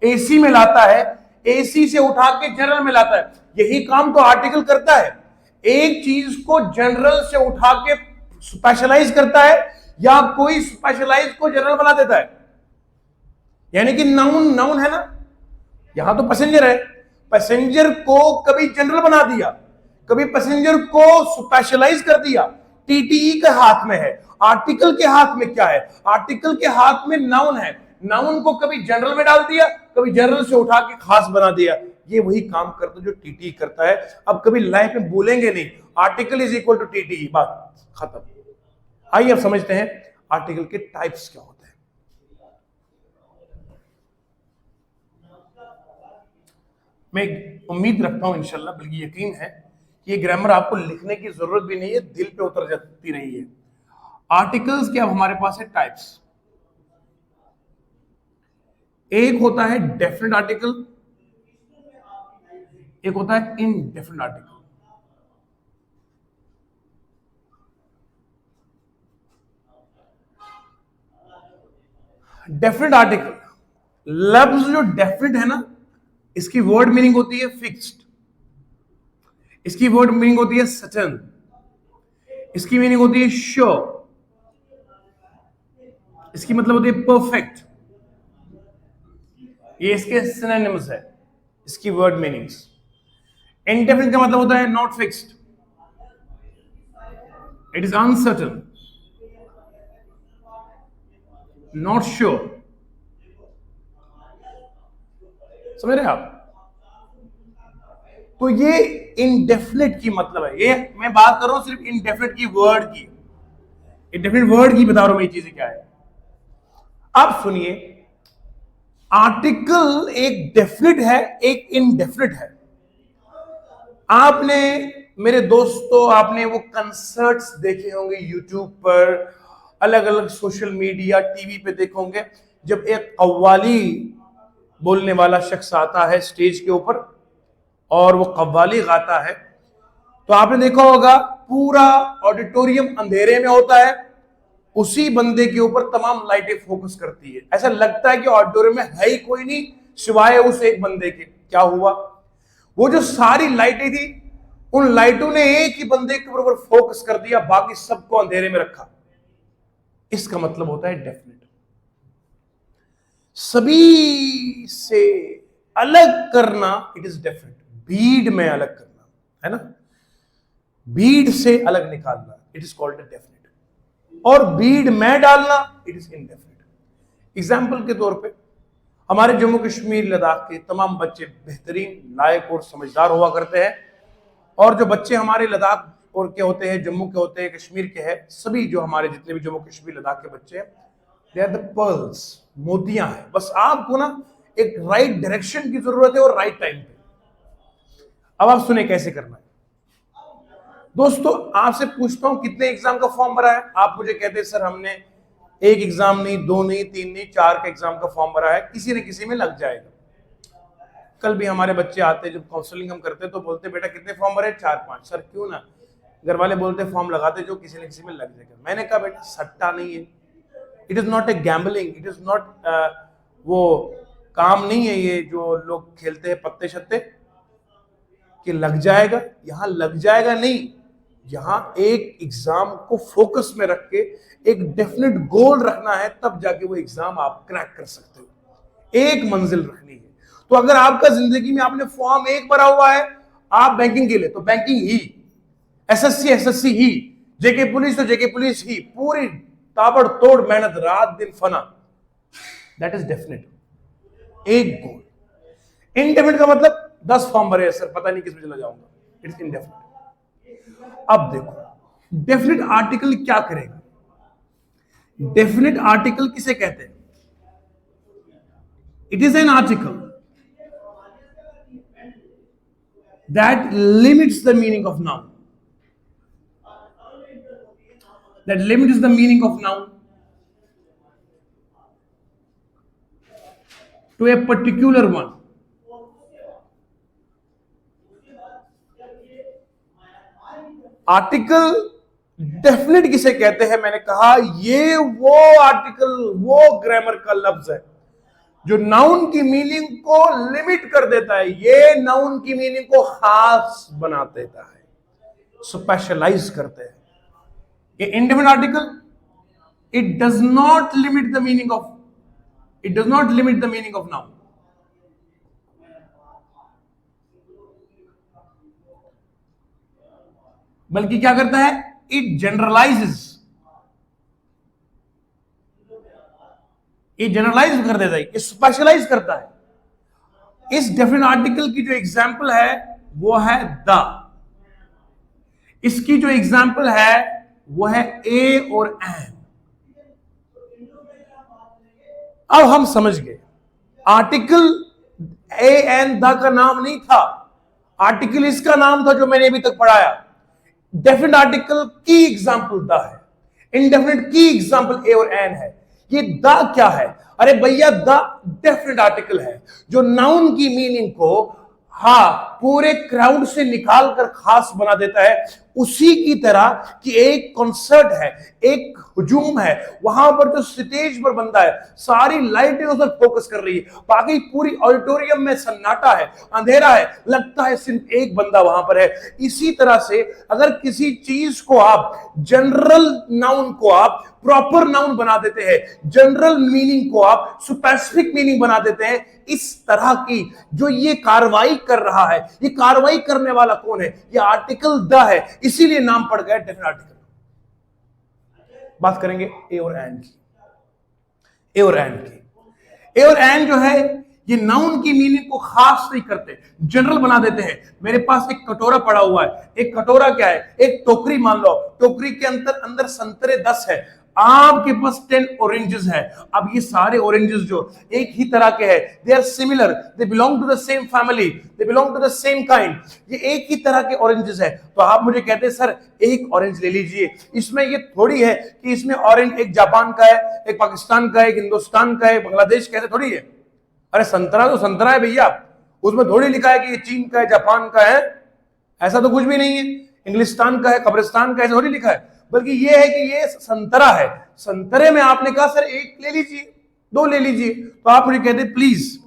AC में लाता है, AC से उठा के जनरल में लाता है। यही काम तो आर्टिकल करता है, एक चीज को जनरल से उठा के स्पेशलाइज करता है या कोई स्पेशलाइज को जनरल बना देता है। यानी कि नाउन है ना, यहां तो पैसेंजर है, पैसेंजर को कभी जनरल बना दिया, कभी पैसेंजर को स्पेशलाइज कर दिया। TTE के हाथ में है। आर्टिकल के हाथ में क्या है, आर्टिकल के हाथ में नाउन है, नाउन को कभी जनरल में डाल दिया, कभी जनरल से उठा के खास बना दिया। ये वही काम करता जो TTE करता है। अब कभी लाइफ में बोलेंगे नहीं article is equal to TTE, बात खत्म। आइए अब समझते हैं आर्टिकल के टाइप्स क्या होते हैं। मैं उम्मीद रखता हूं इंशाल्लाह, बल्कि यकीन है ये ग्रामर आपको लिखने की जरूरत भी नहीं है, दिल पे उतर जाती रही है। आर्टिकल्स के अब हमारे पास है टाइप्स। एक होता है डेफिनेट आर्टिकल, एक होता है इनडेफिनेट आर्टिकल। डेफिनेट आर्टिकल, लफ्ज जो डेफिनेट है ना, इसकी वर्ड मीनिंग होती है फिक्स्ड, इसकी वर्ड मीनिंग होती है सर्टेन, इसकी मीनिंग होती है श्योर, इसकी मतलब होती है परफेक्ट। ये इसके सिनोनिम्स है, इसकी वर्ड मीनिंग्स। इनडेफिनिट का मतलब होता है not fixed, it is uncertain, not sure. समझ रहे आप? तो ये इनडेफिनिट की मतलब है, ये मैं बात कर रहा हूं सिर्फ इनडेफिनिट की वर्ड की, इनडेफिनिट वर्ड की बता रहा हूं मैं ये चीजें क्या है। अब सुनिए, आर्टिकल एक डेफिनेट है, एक इनडेफिनेट है। आपने मेरे दोस्तों, आपने वो कंसर्ट्स देखे होंगे यूट्यूब पर, अलग अलग सोशल मीडिया, टीवी पे देखे होंगे, जब एक कव्वाली बोलने वाला शख्स आता है स्टेज के ऊपर और वो कव्वाली गाता है, तो आपने देखा होगा पूरा ऑडिटोरियम अंधेरे में होता है, उसी बंदे के ऊपर तमाम लाइटें फोकस करती है, ऐसा लगता है कि ऑडिटोरियम में है ही कोई नहीं सिवाय उस एक बंदे के। क्या हुआ? वो जो सारी लाइटें थी, उन लाइटों ने एक ही बंदे के ऊपर फोकस कर दिया, बाकी सबको अंधेरे में रखा। इसका मतलब होता है डेफिनेट, सभी से अलग करना, इट इज डेफिनेट। भीड़ में अलग करना, है ना, भीड़ से अलग निकालना, इट इज कॉल्ड डेफिनेट। और भीड़ में डालना, इट इज इनडेफिनेट। एग्जाम्पल के तौर पे, हमारे जम्मू कश्मीर लद्दाख के तमाम बच्चे बेहतरीन, लायक और समझदार हुआ करते हैं, और जो बच्चे हमारे लद्दाख और के होते हैं, जम्मू के होते हैं, कश्मीर के हैं, सभी जो हमारे जितने भी जम्मू कश्मीर लद्दाख के बच्चे हैं, दे आर द पर्ल्स, मोतियां हैं। बस आपको ना एक राइट डायरेक्शन की जरूरत है और राइट टाइम पे। अब आप सुने कैसे करना है। दोस्तों, आपसे पूछता हूं कितने एग्जाम का फॉर्म भरा है? आप मुझे कहते हैं सर हमने एक एग्जाम नहीं, दो नहीं, तीन नहीं, 4 का एग्जाम का फॉर्म भरा है, किसी न किसी में लग जाएगा। कल भी हमारे बच्चे आते हैं, जब काउंसलिंग हम करते हैं तो बोलते बेटा कितने फॉर्म भरे? 4-5। सर क्यों ना, घर वाले बोलते फॉर्म लगाते जो किसी न किसी में लग जाएगा। मैंने कहा बेटा सट्टा नहीं है, it is not a gambling, it is not वो काम नहीं है ये जो लोग खेलते हैं पत्ते शत्ते कि लग जाएगा। यहां लग जाएगा नहीं, यहां एक एग्जाम को फोकस में रख के एक डेफिनेट गोल रखना है, तब जाके वो एग्जाम आप क्रैक कर सकते हो। एक मंजिल रखनी है। तो अगर आपका जिंदगी में आपने फॉर्म एक भरा हुआ है, आप बैंकिंग के लिए, तो बैंकिंग ही, एसएससी ही, जेके पुलिस तो जेके पुलिस ही, पूरी ताबड़तोड़ मेहनत, रात दिन फना, दैट इज डेफिनेट, एक गोल। इनडेफिनेट का मतलब 10 फॉर्म भरे सर, पता नहीं किस में चला जाऊंगा, इट इज इनडेफिनेट। अब देखो डेफिनेट आर्टिकल क्या करेगा। डेफिनेट आर्टिकल किसे कहते हैं? It is an article that limits the meaning of noun, that limits the meaning of noun to a particular one. Article definite किसे कहते हैं? मैंने कहा ये वो आर्टिकल, वो ग्रामर का लफ्ज है जो नाउन की मीनिंग को लिमिट कर देता है, ये नाउन की मीनिंग को खास बना देता है, स्पेशलाइज करते हैं। ये indefinite article, it does not limit the meaning of, it does not limit the meaning of noun, बल्कि क्या करता है? इट जनरलाइजेस, ये जनरलाइज कर देता है, स्पेशलाइज करता है। इस डेफिनेट आर्टिकल की जो एग्जाम्पल है वो है द, इसकी जो एग्जाम्पल है वो है ए और एन। अब हम समझ गए, आर्टिकल ए एन द का नाम नहीं था, आर्टिकल इसका नाम था जो मैंने अभी तक पढ़ाया। डेफिनेट आर्टिकल की एग्जाम्पल द है, इंडेफिनेट की एग्जाम्पल ए और एन है। ये द क्या है? अरे भैया द डेफिनेट आर्टिकल है जो नाउन की मीनिंग को पूरे क्राउड से निकालकर खास बना देता है। उसी की तरह कि एक कॉन्सर्ट है, एक हुजूम है, वहां पर जो स्टेज पर बंदा है, सारी लाइटें उस पर फोकस कर रही है, बाकी पूरी ऑडिटोरियम में सन्नाटा है, अंधेरा है, लगता है सिर्फ एक बंदा वहां पर है। इसी तरह से अगर किसी चीज को आप जनरल नाउन को आप प्रॉपर नाउन बना देते हैं, जनरल मीनिंग को आप स्पेसिफिक मीनिंग बना देते हैं, इस तरह की जो ये कार्रवाई कर रहा है, ये कार्रवाई करने वाला कौन है? ये आर्टिकल द है, इसीलिए नाम पड़ गया डेफिनेट आर्टिकल। बात करेंगे ए और एन की। ए और एन की। ए और एन जो है ये नाउन की मीनिंग को खास नहीं करते, जनरल बना देते हैं। मेरे पास एक कटोरा पड़ा हुआ है। एक कटोरा क्या है? एक टोकरी मान लो। टोकरी के अंदर संतरे 10 है, आपके पास 10 ऑरेंजेस है। अब ये सारे ऑरेंजेस जो एक ही तरह के हैं, they are similar, they belong to the same family, they belong to the same kind, ये एक ही तरह के ऑरेंजेस है। तो आप मुझे कहते हैं सर एक ऑरेंज ले लीजिए। इसमें ये थोड़ी है कि इसमें ऑरेंज एक जापान का है, एक पाकिस्तान का है, एक हिंदुस्तान का है, बांग्लादेश का है, थोड़ी है। अरे संतरा तो संतरा है भैया, उसमें थोड़ी लिखा है कि ये चीन का है, जापान का है, ऐसा तो कुछ भी नहीं है। इंग्लिस्तान का है, कब्रिस्तान का है, ऐसा थोड़ी लिखा है। बल्कि ये है कि ये संतरा है। संतरे में आपने कहा सर एक ले लीजिए, 2 ले लीजिए, तो आप मुझे कहते please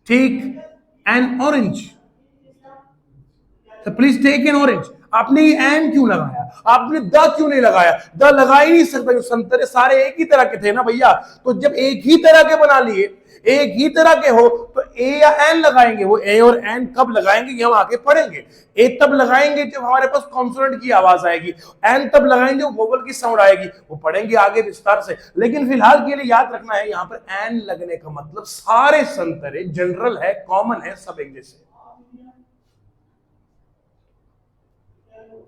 take an orange, please take an orange. आपने ये एन क्यों लगाया? आपने द क्यों नहीं लगाया? द लगा ही नहीं सकता, संतरे सारे एक ही तरह के थे ना भैया। तो जब एक ही तरह के बना लिए, एक ही तरह के हो, तो ए या एन लगाएंगे। वो ए और एन कब लगाएंगे ये हम आगे पढ़ेंगे। ए तब लगाएंगे जब हमारे पास कॉन्सोनेंट की आवाज आएगी, एन तब लगाएंगे वोवल की साउंड आएगी, वो पढ़ेंगे आगे विस्तार से। लेकिन फिलहाल के लिए याद रखना है, यहां पर एन लगने का मतलब सारे संतरे जनरल है, कॉमन है, सब एक जैसे।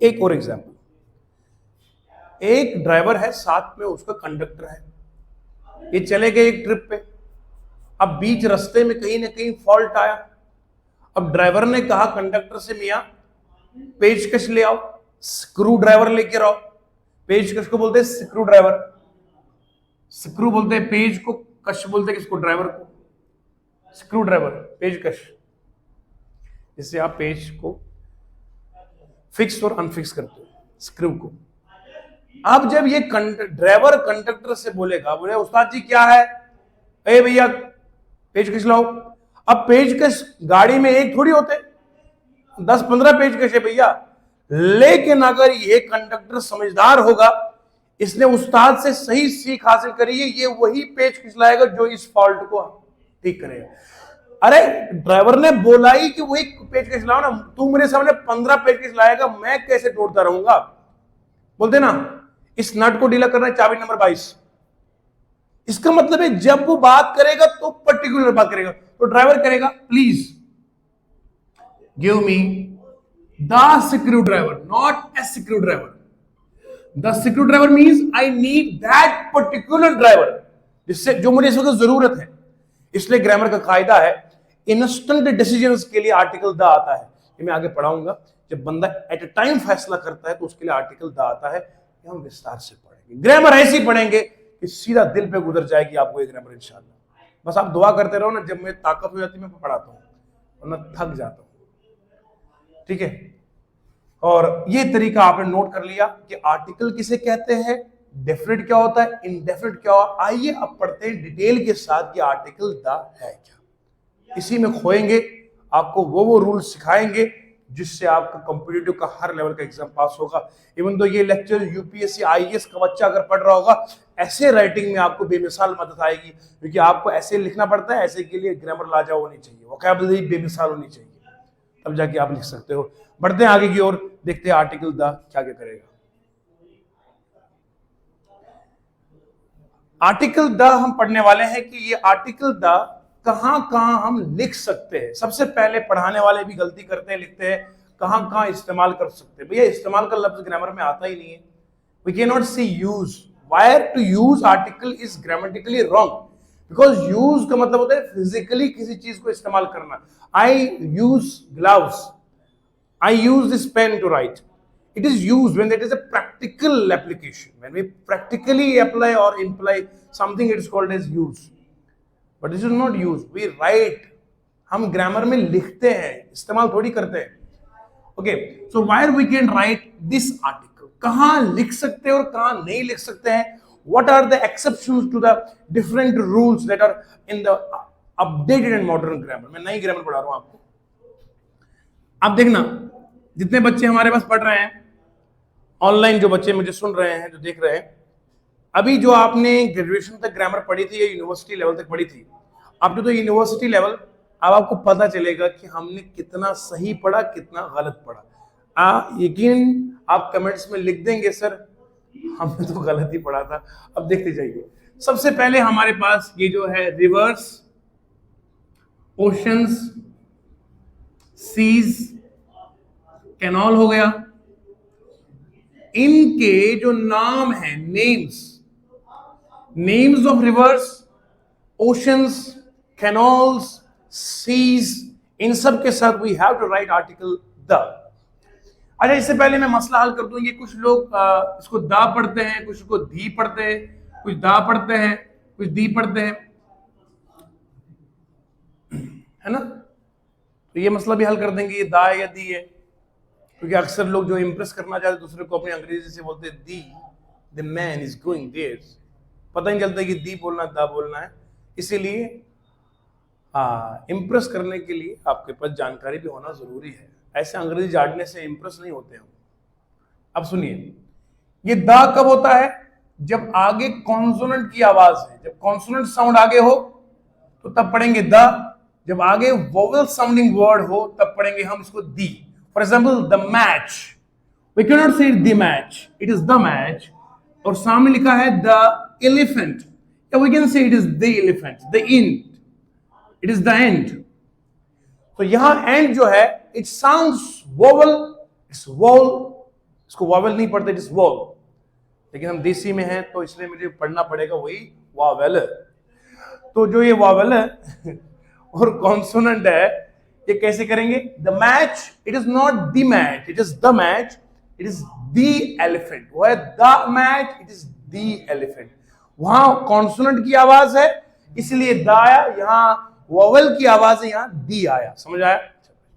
एक और एग्जांपल, एक ड्राइवर है, साथ में उसका कंडक्टर है। ये चले गए एक ट्रिप पे। अब बीच रास्ते में कहीं ना कहीं फॉल्ट आया। अब ड्राइवर ने कहा कंडक्टर से, मियां पेचकश ले आओ, स्क्रू ड्राइवर लेकर आओ। पेचकश को बोलते हैं स्क्रू ड्राइवर, स्क्रू बोलते हैं पेज को, कश बोलते हैं किसको? ड्राइवर को। स्क्रू ड्राइवर, पेचकश, जिससे आप पेज को फिक्स और अनफिक्स करते हो, स्क्रू को। अब जब ये ड्राइवर कंडक्टर से बोलेगा, बोले उस्ताद जी क्या है? ए भैया पेचकश लाओ। अब पेचकश गाड़ी में एक थोड़ी होते, 10-15 पेचकश है भैया। लेकिन अगर ये कंडक्टर समझदार होगा, इसने उस्ताद से सही सीख हासिल करी है, ये वही पेचकश लाएगा जो इस फॉल्ट को ठीक करेगा। अरे ड्राइवर ने बोला ही कि वही पेचकश लाओ ना, तू मेरे सामने 15 पेचकश लाएगा, मैं कैसे तोड़ता रहूंगा? बोलते ना इस नट को ढीला करना है, चाबी नंबर 22। इसका मतलब है जब वो बात करेगा तो पर्टिकुलर बात करेगा। तो ड्राइवर करेगा please give me the screw driver, not a screw driver. The screw driver means I need that particular driver, जिससे जो मुझे इस वक्त जरूरत है। इसलिए ग्रामर का कायदा है, इंस्टेंट डिसीजंस के लिए आर्टिकल द आता है। ये मैं आगे पढ़ाऊंगा। जब बंदा एट ए टाइम फैसला करता है तो उसके लिए आर्टिकल द आता है। ये हम विस्तार से पढ़ेंगे। ग्रामर ऐसे ही पढ़ेंगे कि सीधा दिल पे गुजर जाएगी आपको ये ग्रामर इंशाल्लाह। बस आप दुआ करते रहो ना, जब मेरी ताकत हो जाती है मैं पढ़ाता हूँ, वरना थक जाता हूँ। ठीक है। और ये तरीका आपने नोट कर लिया कि आर्टिकल किसे कहते हैं, डेफिनेट क्या होता है, इनडेफिनेट क्या होता है। आइए अब पढ़ते हैं डिटेल के साथ कि आर्टिकल द है क्या। इसी में खोएंगे, आपको वो रूल सिखाएंगे जिससे आपका कॉम्पिटिटिव का हर लेवल का एग्जाम पास होगा। इवन तो ये लेक्चर यूपीएससी आईएएस का बच्चा अगर पढ़ रहा होगा, ऐसे राइटिंग में आपको बेमिसाल मदद आएगी, क्योंकि आपको ऐसे लिखना पड़ता है। ऐसे के लिए ग्रामर लाजवाब होनी चाहिए, वोकैबुलरी बेमिसाल होनी चाहिए, तब जाके आप लिख सकते हो। बढ़ते हैं आगे की ओर, देखते हैं आर्टिकल द क्या क्या करेगा। आर्टिकल द हम पढ़ने वाले हैं कि ये आर्टिकल द कहां कहां हम लिख सकते हैं। सबसे पहले पढ़ाने वाले भी गलती करते हैं, लिखते हैं कहां कहां इस्तेमाल कर सकते हैं। भैया इस्तेमाल का लफ्ज ग्रामर में आता ही नहीं है। We can not say use, why are to use article is grammatically wrong. Because use का मतलब होता है फिजिकली किसी चीज को इस्तेमाल करना। I use gloves, I use this pen to write. It is used when it is a practical application. When we practically apply or imply something, it is called as use. But this is not use. We write. हम grammar में लिखते हैं, इस्तेमाल थोड़ी करते हैं। Okay, so where we can write this article? कहाँ लिख सकते हैं और कहाँ नहीं लिख सकते हैं? What are the exceptions to the different rules that are in the updated and modern grammar? मैं नई ग्रामर पढ़ा रहा हूँ आपको। अब देखना, जितने बच्चे हमारे पास पढ़ रहे हैं, ऑनलाइन जो बच्चे मुझे सुन रहे हैं, जो देख रहे हैं, अभी जो आपने ग्रेजुएशन तक ग्रामर पढ़ी थी या यूनिवर्सिटी लेवल तक पढ़ी थी, अब तो यूनिवर्सिटी लेवल, अब आपको पता चलेगा कि हमने कितना सही पढ़ा, कितना गलत पढ़ा। यकीन आप कमेंट्स में लिख देंगे, सर हमने तो गलत ही पढ़ा था। अब देखते जाइए। सबसे पहले हमारे पास ये जो है रिवर्स, ओशंस, सीज, कैनॉल हो गया। इनके जो नाम है, names of rivers, oceans, canals, seas, इन सब के साथ we have to write article the. अच्छा, इससे पहले मैं मसला हल कर दूं। ये कुछ लोग इसको दा पढ़ते हैं, कुछ को दी पढ़ते हैं, कुछ दा पढ़ते हैं, कुछ दी पढ़ते हैं, है ना। तो ये मसला भी हल कर देंगे, ये दा या दी है, क्योंकि अक्सर लोग जो इंप्रेस करना चाहते दूसरे को अपनी अंग्रेजी से बोलते हैं the, the man is going there. पता नहीं चलता कि दी बोलना दा बोलना है। इसीलिए इंप्रेस करने के लिए आपके पास जानकारी भी होना जरूरी है। ऐसे अंग्रेजी झाड़ने से इंप्रेस नहीं होते हम। अब सुनिए, ये दा कब होता है? जब आगे कॉन्सोनेंट की आवाज है। जब कॉन्सोनेंट साउंड आगे हो तो तब पढ़ेंगे द। जब आगे वोवेल साउंडिंग वर्ड हो तब पढ़ेंगे हम इसको दी। For example, the match. We cannot say the match. It is the match. और सामने लिखा है the elephant. Yeah, we can say it is the elephant. The end. It is the end. तो यहां end जो है, it sounds vowel. It's vowel. इसको vowel नहीं पढ़ते, it is vowel. लेकिन हम देसी में हैं तो इसलिए मुझे पढ़ना पड़ेगा वही vowel। तो जो ये vowel है और consonant है, ये कैसे करेंगे? The match, it is not the match, it is the match, it is the elephant. वो है the match, it is the elephant. वहां कॉन्सोनेंट की आवाज है इसलिए द आया, यहां वोवेल की आवाज है, यहां दी आया। समझ आया?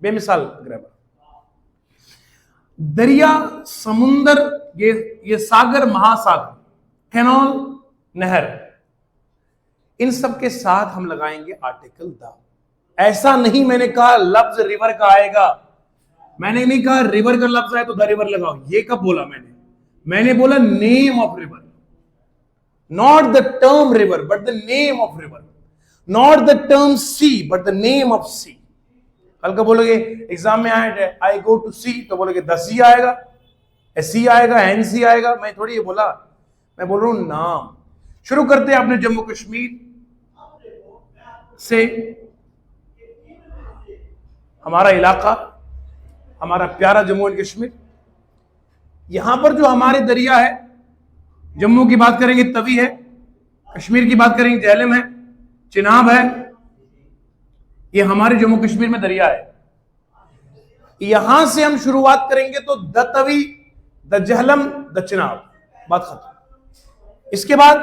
बेमिसाल ग्रामर। दरिया, समुंदर, ये सागर, महासागर, कैनॉल, नहर, इन सब के साथ हम लगाएंगे आर्टिकल द। ऐसा नहीं मैंने कहा लफ्ज रिवर का आएगा, मैंने नहीं कहा रिवर का लफ्ज आए तो द रिवर लगाओ। ये कब बोला मैंने बोला name of river, not the term river but the name of river, not the term sea but the name of sea. कल का बोलोगे एग्जाम में आए आई गो टू सी, तो बोलोगे द सी आएगा, सी आएगा, एन सी आएगा। मैं थोड़ी ये बोला, मैं बोल रहा हूं नाम। शुरू करते हैं अपने जम्मू कश्मीर से। हमारा इलाका, हमारा प्यारा जम्मू एंड कश्मीर। यहां पर जो हमारे दरिया है, जम्मू की बात करेंगे तवी है, कश्मीर की बात करेंगे झेलम है, चिनाब है। ये हमारे जम्मू कश्मीर में दरिया है। यहां से हम शुरुआत करेंगे तो the Tawi, the Jhelum, the Chenab, बात खत्म। इसके बाद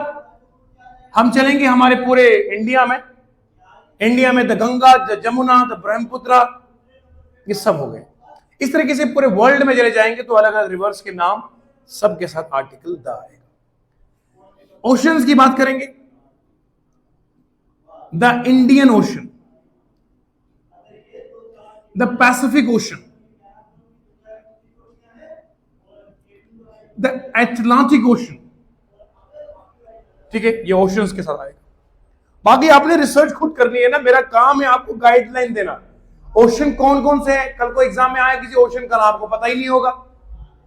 हम चलेंगे हमारे पूरे इंडिया में। इंडिया में the Ganga, the Jamuna, the Brahmaputra, ये सब हो गए। इस तरीके से पूरे वर्ल्ड में चले जाएंगे तो अलग अलग रिवर्स के नाम सबके साथ आर्टिकल द आएगा। ओशंस की बात करेंगे, the Indian ocean, the Pacific ocean, the Atlantic ocean. ठीक है, ये ओशंस के साथ आएगा। बाकी आपने रिसर्च खुद करनी है ना, मेरा काम है आपको गाइडलाइन देना। ओशन कौन कौन से हैं? कल को एग्जाम में आया किसी ओशन का आपको पता ही नहीं होगा।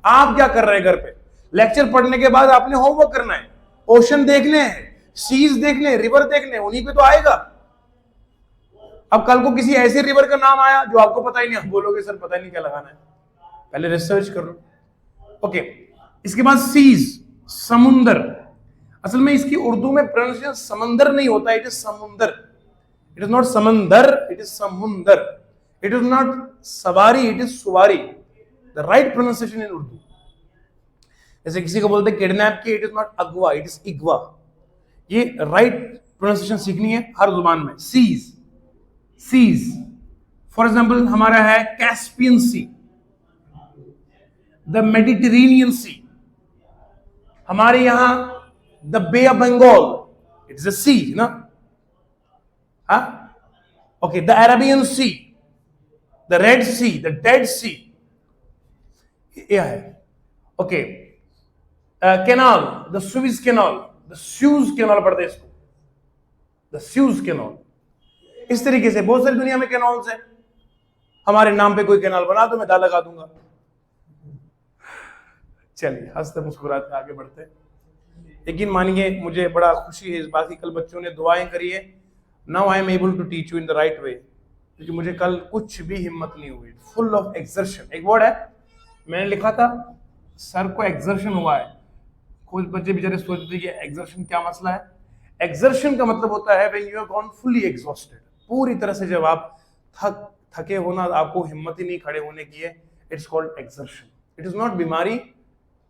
आप क्या कर रहे हैं घर पे? लेक्चर पढ़ने के बाद आपने होमवर्क करना है, ओशन देखने हैं, सीज देखने, रिवर देखने, उन्हीं पे तो आएगा। अब कल को किसी ऐसे रिवर का नाम आया जो आपको पता ही नहीं, आप बोलोगे सर पता ही नहीं क्या लगाना है। पहले रिसर्च कर लो। ओके, इसके बाद सीज, समुंदर। असल में इसकी उर्दू में प्रोनाउंसिएशन समंदर नहीं होता, इट इज समुंदर। इट इज नॉट समंदर, इट इज समुंदर। इट इज नॉट सवारी, इट इज सुवारी। The right pronunciation in Urdu. जैसे किसी को बोलते हैं किडनैप किया, इट इज नॉट अगवा, इट इज इगवा। ये राइट प्रोनाउंसिएशन सीखनी है हर जुबान में। Seize, seize. फॉर एग्जाम्पल हमारा है Caspian Sea, the Mediterranean Sea. हमारे यहां the Bay of Bengal, it's a sea ना। हाँ, okay. The Arabian Sea, the Red Sea, the Dead Sea, यह है। Okay. Canal, the Swiss canal, the Suez Canal पढ़ते हैं इसको, द स्यूज कैनाल। इस तरीके से बहुत सारी दुनिया में कैनाल्स हैं। हमारे नाम पे कोई कैनाल बना दो, मैं दाल लगा दूंगा। चलिए हंसते मुस्कुराते आगे बढ़ते हैं। यकीन मानिए मुझे बड़ा खुशी है इस बात की, कल बच्चों ने दुआएं करी है। Now I am able to teach you in the right way, क्योंकि मुझे कल कुछ भी हिम्मत नहीं हुई। फुल ऑफ एक्सर्शन, एक वर्ड है मैंने लिखा था, सर को एक्सर्शन हुआ है। कुछ बच्चे बेचारे सोचते थे कि एक्सर्शन क्या मसला है। एक्सर्शन का मतलब होता है when you are gone fully exhausted, पूरी तरह से जब आप थके होना, आपको हिम्मत ही नहीं खड़े होने की है, it's called exertion. It is not बीमारी,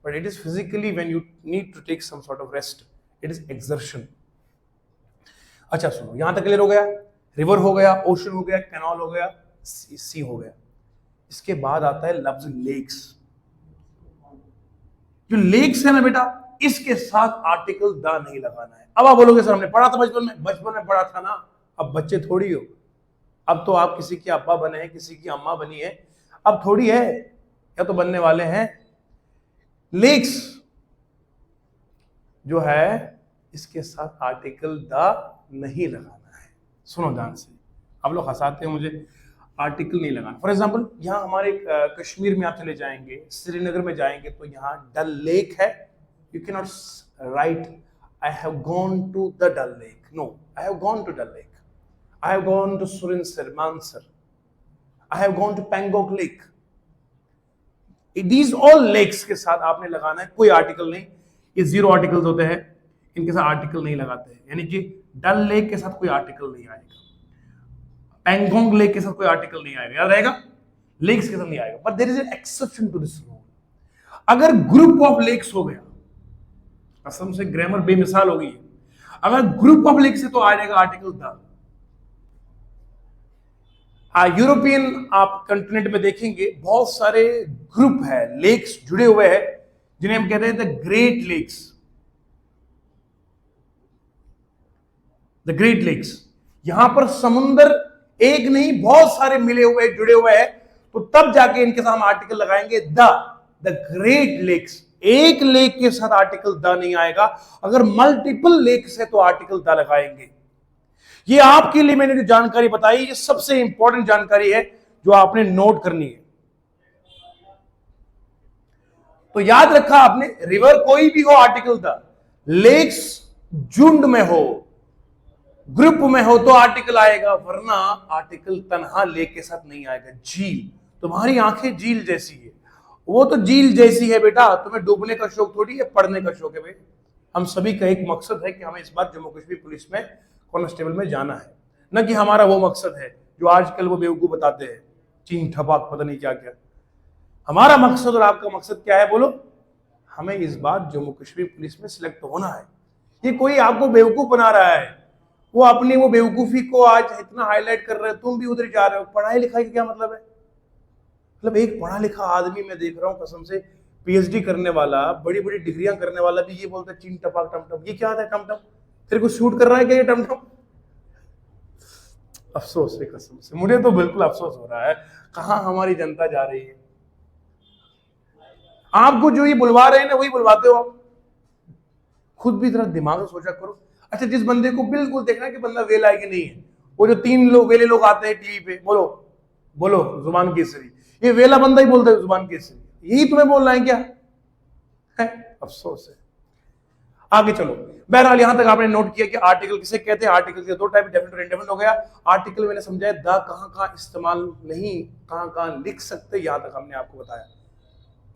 but it is physically when you need to take some sort of rest, it is exertion। अच्छा सुनो, यहां तक क्लियर हो गया। रिवर हो गया, ओशन हो गया, कैनाल हो गया, सी हो गया। इसके बाद आता है लफ्ज लेक्स। जो लेक्स है ना बेटा, इसके साथ आर्टिकल द नहीं लगाना है। अब आप बोलोगे सर हमने पढ़ा था बचपन में, बचपन में पढ़ा था ना, अब बच्चे थोड़ी हो। अब तो आप किसी के अब्बा बने हैं, किसी की अम्मा बनी है, अब थोड़ी है, या तो बनने वाले हैं। लेक्स जो है इसके साथ आर्टिकल द नहीं लगाना है। सुनो ध्यान से, आप लोग हंसाते हैं मुझे, आर्टिकल नहीं लगाना। फॉर एग्जांपल यहां हमारे कश्मीर में आप चले जाएंगे, श्रीनगर में जाएंगे, तो यहां डल लेक है। You can not write I have gone to the Dal lake, no, I have gone to Dal lake, I have gone to Surinsar, Mansar, I have gone to Pangong lake. These all lakes के साथ आपने लगाना है, कोई आर्टिकल नहीं। ये जीरो आर्टिकल्स होते हैं, इनके साथ आर्टिकल नहीं लगाते हैं। यानी कि डल लेक के साथ कोई आर्टिकल नहीं आएगा, पेंगोंग लेक के साथ कोई आर्टिकल नहीं आएगा, याद रहेगा, लेक्स के साथ नहीं आएगा। But there is an exception to this rule. अगर ग्रुप ऑफ लेक्स हो गया, कसम से ग्रामर बेमिसाल होगी, अगर ग्रुप ऑफ लेक्स है तो आ जाएगा आर्टिकल द। यूरोपियन आप कंटिनेंट में देखेंगे बहुत सारे ग्रुप है, लेक्स जुड़े हुए हैं, जिन्हें हम कहते हैं the great lakes. The great lakes, यहां पर समुंदर एक नहीं बहुत सारे मिले हुए जुड़े हुए हैं, तो तब जाके इनके साथ हम आर्टिकल लगाएंगे द ग्रेट लेक्स। एक लेक के साथ आर्टिकल द नहीं आएगा, अगर मल्टीपल लेक्स है तो आर्टिकल द लगाएंगे। ये आपके लिए मैंने जो जानकारी बताई, ये सबसे इंपॉर्टेंट जानकारी है जो आपने नोट करनी है। तो याद रखा आपने, रिवर कोई भी हो आर्टिकल द, लेक्स झुंड में हो, ग्रुप में हो तो आर्टिकल आएगा, वरना आर्टिकल तन्हा लेक के साथ नहीं आएगा। झील, तुम्हारी आंखें झील जैसी है, वो तो झील जैसी है बेटा, तुम्हें डूबने का शौक थोड़ी है, पढ़ने का शौक है भाई। हम सभी का एक मकसद है कि हमें इस बार जम्मू कश्मीर पुलिस में कांस्टेबल में जाना है, न कि हमारा वो मकसद है जो आजकल वो बेवकूफ बताते हैं, चीन ठपाक पता नहीं क्या क्या। हमारा मकसद और आपका मकसद क्या है बोलो? हमें इस बार जम्मू कश्मीर पुलिस में सिलेक्ट होना है। ये कोई आपको बेवकूफ बना रहा है, वो अपनी वो बेवकूफी को आज इतना हाईलाइट कर रहे हैं, तुम भी उधर जा रहे हो। पढ़ाई लिखाई का क्या मतलब है? मतलब एक पढ़ा लिखा आदमी मैं देख रहा हूँ कसम से, पीएचडी करने वाला, बड़ी बड़ी डिग्रियां करने वाला भी ये बोलता है चीन टपाक टमटम। ये क्या है टमटम? तेरे को शूट कर रहा है क्या ये टमटम? अफसोस है कसम से, मुझे तो बिल्कुल अफसोस हो रहा है, कहां हमारी जनता जा रही है। आपको जो ये बुलवा रहे हैं ना वही बुलवाते हो आप। खुद भी जरा दिमाग से सोचा करो। अच्छा, जिस बंदे को बिल्कुल देखना कि बंदा वेला है कि नहीं है, वो जो 3 लोग वेले लोग आते हैं टीवी पे, बोलो बोलो जुबान केसरी, ये वेला बंदा ही बोलता है जुबान केसरी, यही तुम्हें बोल रहा है क्या है? अफसोस है। आगे चलो, बहरहाल यहां तक आपने नोट किया कि आर्टिकल किसे कहते हैं। आर्टिकल के 2 टाइप, डेफिनेट और इंडेफिनेट हो गया। आर्टिकल मैंने समझाया द कहां कहां इस्तेमाल नहीं, कहां कहां लिख सकते, यहां तक हमने आपको बताया।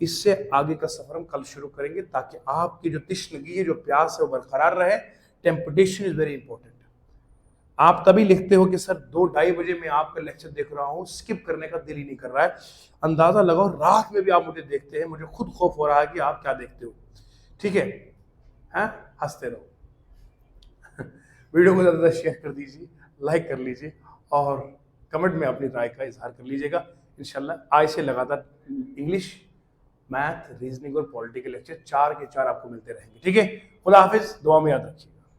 इससे आगे का सफर हम कल शुरू करेंगे, ताकि आपकी जो तिश्नगी है, जो प्यास है, वो बरकरार रहे। Temptation is very important. आप तभी लिखते हो कि सर 2-2:30 बजे मैं आपका लेक्चर देख रहा हूँ, स्किप करने का दिल ही नहीं कर रहा है। अंदाजा लगाओ, रात में भी आप मुझे देखते हैं, मुझे खुद खौफ हो रहा है कि आप क्या देखते हो। ठीक है, हाँ, हंसते रहो। वीडियो को ज़्यादा शेयर कर दीजिए, लाइक कर लीजिए और कमेंट में अपनी राय का इजहार कर लीजिएगा। इंशाल्लाह आज से लगातार इंग्लिश, मैथ, रीजनिंग और पॉलिटिकल लेक्चर 4 के 4 आपको मिलते रहेंगे। ठीक है, खुदा हाफिज, दुआ में याद रखिए।